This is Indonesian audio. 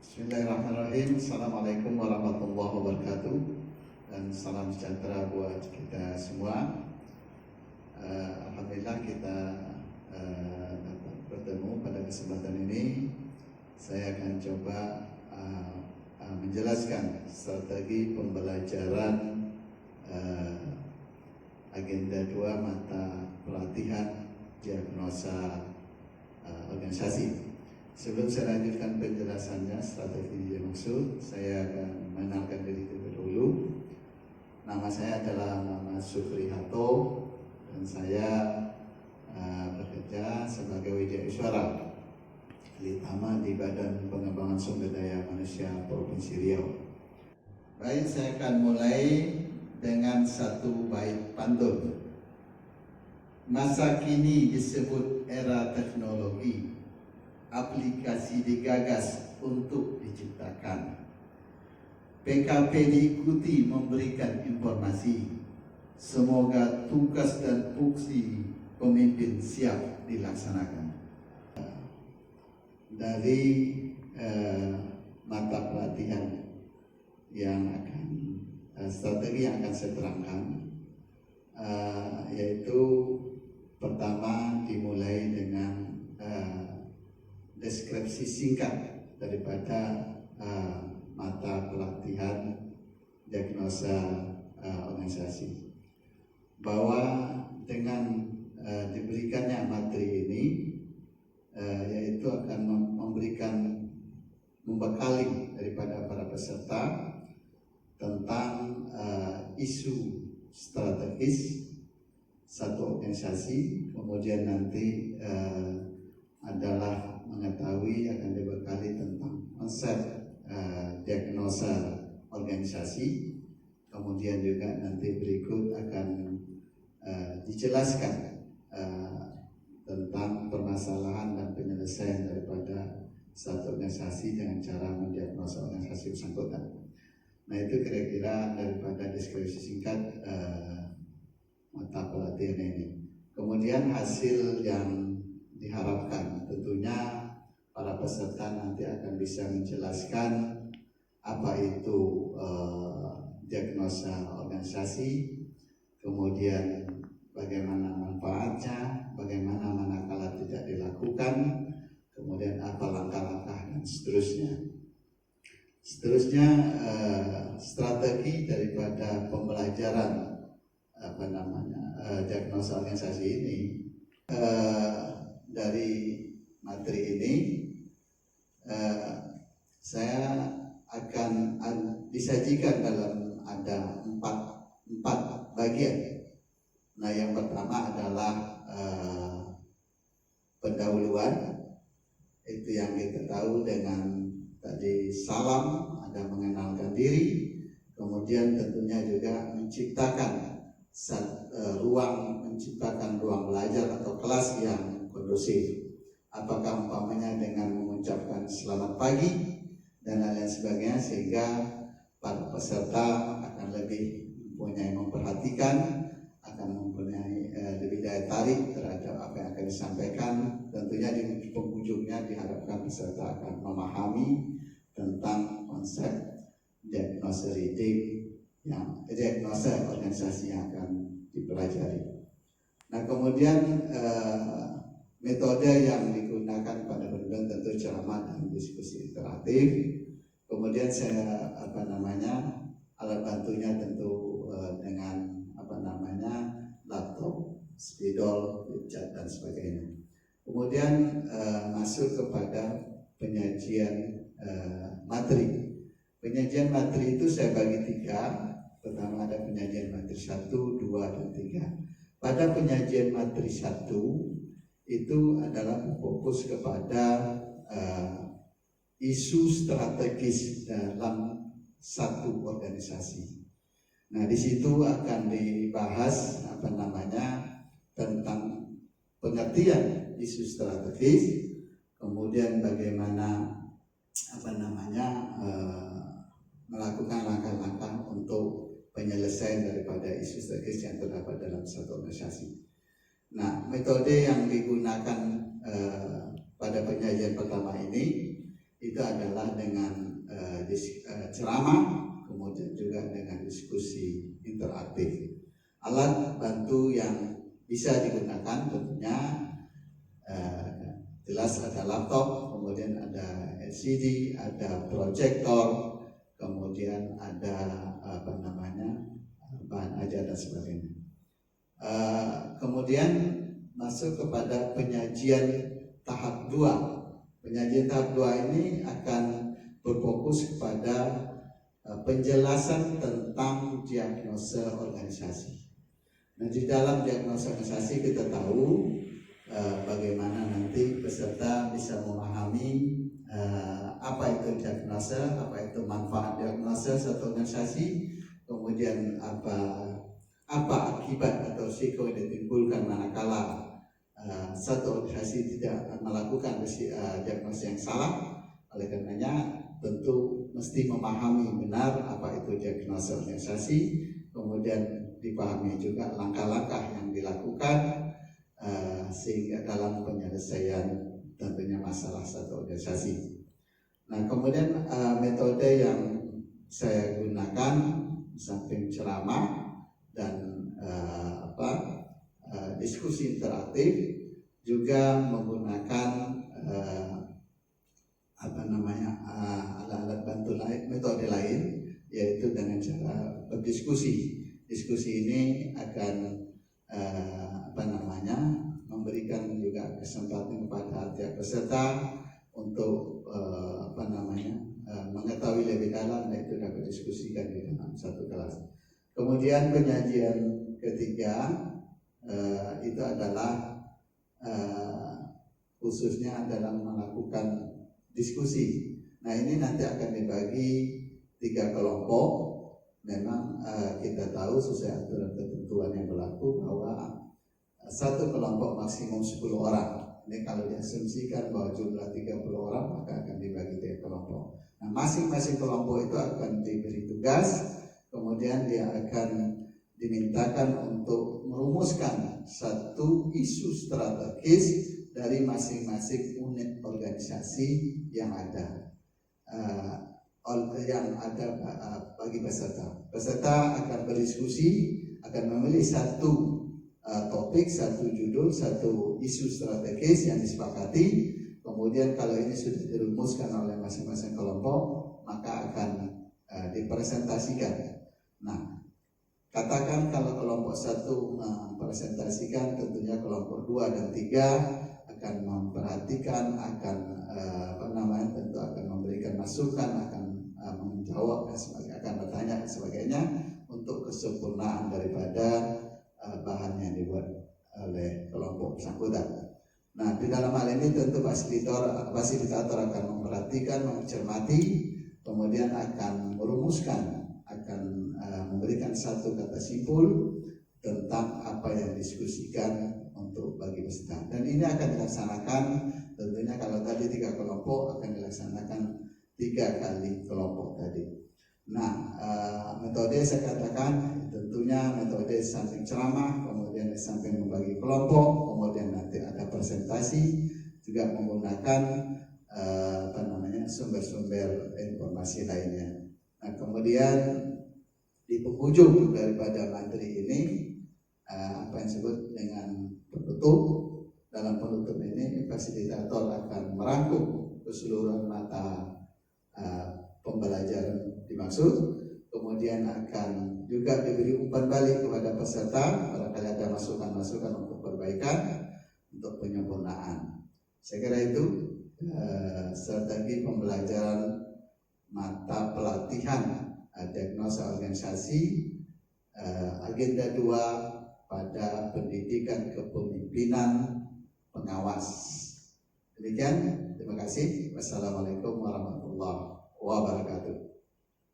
Bismillahirrahmanirrahim. Assalamualaikum warahmatullahi wabarakatuh. Dan salam sejahtera buat kita semua. Alhamdulillah kita dapat bertemu pada kesempatan ini. Saya akan coba menjelaskan strategi pembelajaran agenda 2 mata pelatihan diagnosa organisasi. Sebelum saya lanjutkan penjelasannya strategi yang maksud, saya akan mengenalkan diri terlebih dahulu. Nama saya adalah Muhammad Sukri Hato dan saya bekerja sebagai Widyaswara ahli utama di Badan Pengembangan Sumber Daya Manusia Provinsi Riau. Baik, saya akan mulai dengan satu bait pantun. Masa kini disebut era teknologi, aplikasi digagas untuk diciptakan. PKP diikuti memberikan informasi. Semoga tugas dan fungsi pemimpin siap dilaksanakan. Dari mata pelatihan yang akan strategi yang akan saya terangkan, yaitu pertama dimulai dengan deskripsi singkat daripada mata pelatihan diagnosa organisasi, bahwa dengan diberikannya materi ini yaitu akan membekali daripada para peserta tentang isu strategis satu organisasi, kemudian nanti adalah mengetahui akan dibekali tentang konsep diagnosa organisasi, kemudian juga nanti berikut akan dijelaskan tentang permasalahan dan penyelesaian daripada satu organisasi dengan cara mendiagnosa organisasi bersangkutan. Nah, itu kira-kira daripada deskripsi singkat mata pelatihan ini. Kemudian hasil yang diharapkan tentunya para peserta nanti akan bisa menjelaskan apa itu diagnosa organisasi, kemudian bagaimana manfaatnya, bagaimana manakala tidak dilakukan, kemudian apa langkah-langkah dan seterusnya. Strategi daripada pembelajaran diagnosa organisasi ini, dari materi ini saya akan disajikan dalam ada empat bagian. Nah, yang pertama adalah pendahuluan, itu yang kita tahu dengan tadi salam, ada mengenalkan diri, kemudian tentunya juga menciptakan ruang belajar atau kelas yang kondusif. Apakah umpamanya dengan mengucapkan selamat pagi dan lain sebagainya, sehingga para peserta akan lebih memperhatikan, akan mempunyai lebih daya tarik terhadap apa yang akan disampaikan. Tentunya di penghujungnya diharapkan peserta akan memahami tentang konsep diagnosa organisasi yang akan dipelajari. Nah, kemudian metode yang digunakan pada pendidikan tentu ceramah dan diskusi interaktif. Kemudian saya alat bantunya tentu dengan laptop, spidol, chat dan sebagainya. Kemudian masuk kepada penyajian materi. Penyajian materi itu saya bagi 3. Pertama ada penyajian materi 1, 2, dan 3. Pada penyajian materi 1 itu adalah fokus kepada isu strategis dalam satu organisasi. Nah, di situ akan dibahas tentang pengertian isu strategis, kemudian bagaimana melakukan langkah-langkah untuk penyelesaian daripada isu strategis yang terdapat dalam satu organisasi. Nah, metode yang digunakan pada penyajian pertama ini itu adalah dengan ceramah, kemudian juga dengan diskusi interaktif. Alat bantu yang bisa digunakan tentunya jelas ada laptop, kemudian ada LCD, ada proyektor, kemudian ada bahan ajar dan sebagainya. Kemudian masuk kepada penyajian tahap 2. Penyajian tahap 2 ini akan berfokus kepada penjelasan tentang diagnosa organisasi. Nah, di dalam diagnosa organisasi kita tahu bagaimana nanti peserta bisa memahami apa itu diagnosa, apa itu manfaat diagnosa satu organisasi, kemudian apa akibat atau risiko yang ditimbulkan manakala satu organisasi tidak melakukan diagnosa yang salah. Oleh karenanya tentu mesti memahami benar apa itu diagnosa organisasi, kemudian dipahami juga langkah-langkah yang dilakukan sehingga dalam penyelesaian tentunya masalah satu organisasi. Nah, kemudian metode yang saya gunakan samping ceramah dan diskusi interaktif, juga menggunakan alat-alat bantu lain, metode lain, yaitu dengan cara berdiskusi. Diskusi ini akan memberikan juga kesempatan kepada tiap peserta untuk mengetahui lebih dalam, dan itu dapat diskusikan di dalam satu kelas. Kemudian penyajian ketiga itu adalah khususnya dalam melakukan diskusi. Nah, ini nanti akan dibagi 3 kelompok. Memang kita tahu sesuai aturan ketentuan yang berlaku bahwa satu kelompok maksimum 10 orang. Ini kalau diasumsikan bahwa jumlah 30 orang, maka akan dibagi 3 kelompok. Nah, masing-masing kelompok itu akan diberi tugas, kemudian dia akan dimintakan untuk merumuskan satu isu strategis dari masing-masing unit organisasi yang ada bagi peserta. Peserta akan berdiskusi, akan memilih satu topik, satu judul, satu isu strategis yang disepakati. Kemudian kalau ini sudah dirumuskan oleh masing-masing kelompok, maka akan dipresentasikan. Nah, katakan kalau kelompok 1 mempresentasikan, tentunya kelompok 2 dan 3 akan memperhatikan, akan tentu akan memberikan masukan, akan menjawab dan sebagainya, akan bertanya dan sebagainya untuk kesempurnaan daripada bahan yang dibuat oleh kelompok bersangkutan. Nah, di dalam hal ini tentu fasilitator akan memperhatikan, mencermati, kemudian akan merumuskan, akan memberikan satu kata simpul tentang apa yang diskusikan untuk bagi peserta. Dan ini akan dilaksanakan tentunya, kalau tadi 3 kelompok, akan dilaksanakan 3 kali kelompok tadi. Nah, metode saya katakan tentunya metode samping ceramah, kemudian samping membagi kelompok, kemudian nanti ada presentasi, juga menggunakan sumber-sumber informasi lainnya. Nah, kemudian di penghujung daripada materi ini apa yang disebut dengan penutup. Dalam penutup ini fasilitator akan merangkum keseluruhan mata pembelajaran dimaksud, kemudian akan juga diberi umpan balik kepada peserta barangkali ada masukan-masukan untuk perbaikan, untuk penyempurnaan. Saya kira itu strategi pembelajaran mata pelatihan diagnosa organisasi agenda 2 pada pendidikan kepemimpinan pengawas. Demikian, terima kasih. Wassalamualaikum warahmatullahi wabarakatuh.